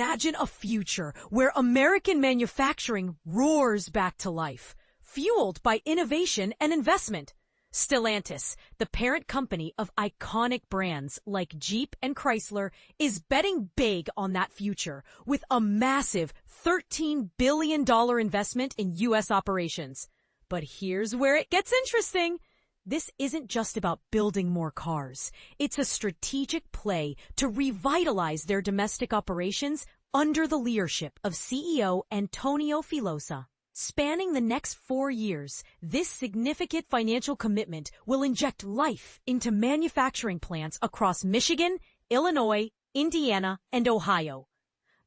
Imagine a future where American manufacturing roars back to life, fueled by innovation and investment. Stellantis, the parent company of iconic brands like Jeep and Chrysler, is betting big on that future with a massive $13 billion investment in U.S. operations. But here's where it gets interesting. This isn't just about building more cars. It's a strategic play to revitalize their domestic operations under the leadership of CEO Antonio Filosa. Spanning the next 4 years, this significant financial commitment will inject life into manufacturing plants across Michigan, Illinois, Indiana, and Ohio.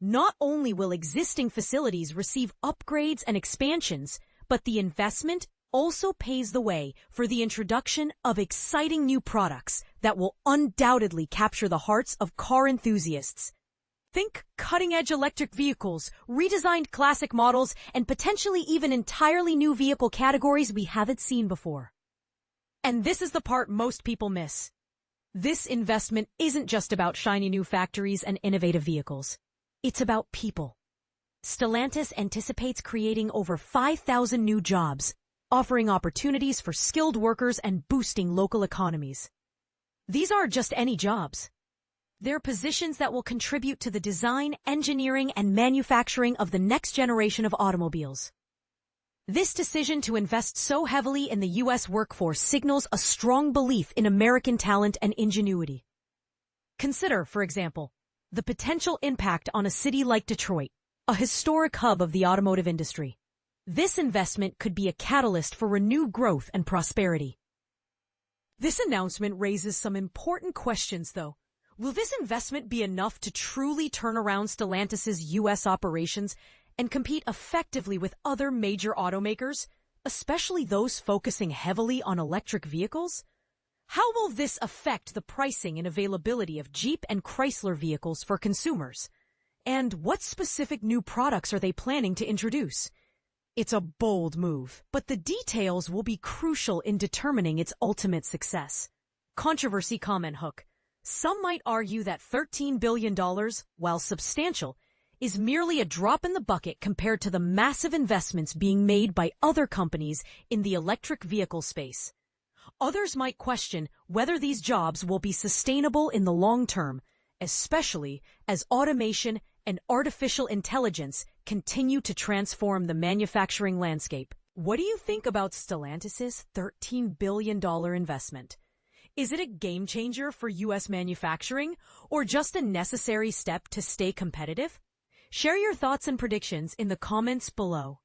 Not only will existing facilities receive upgrades and expansions, but the investment also paves the way for the introduction of exciting new products that will undoubtedly capture the hearts of car enthusiasts. Think cutting-edge electric vehicles, redesigned classic models, and potentially even entirely new vehicle categories we haven't seen before. And this is the part most people miss. This investment isn't just about shiny new factories and innovative vehicles. It's about people. Stellantis anticipates creating over 5,000 new jobs, offering opportunities for skilled workers and boosting local economies. These aren't just any jobs. They're positions that will contribute to the design, engineering, and manufacturing of the next generation of automobiles. This decision to invest so heavily in the U.S. workforce signals a strong belief in American talent and ingenuity. Consider, for example, the potential impact on a city like Detroit, a historic hub of the automotive industry. This investment could be a catalyst for renewed growth and prosperity. This announcement raises some important questions, though. Will this investment be enough to truly turn around Stellantis' U.S. operations and compete effectively with other major automakers, especially those focusing heavily on electric vehicles? How will this affect the pricing and availability of Jeep and Chrysler vehicles for consumers? And what specific new products are they planning to introduce? It's a bold move, but the details will be crucial in determining its ultimate success. Controversy comment hook. Some might argue that $13 billion, while substantial, is merely a drop in the bucket compared to the massive investments being made by other companies in the electric vehicle space. Others might question whether these jobs will be sustainable in the long term, especially as automation and artificial intelligence continue to transform the manufacturing landscape. What do you think about Stellantis' $13 billion investment? Is it a game changer for U.S. manufacturing, or just a necessary step to stay competitive? Share your thoughts and predictions in the comments below.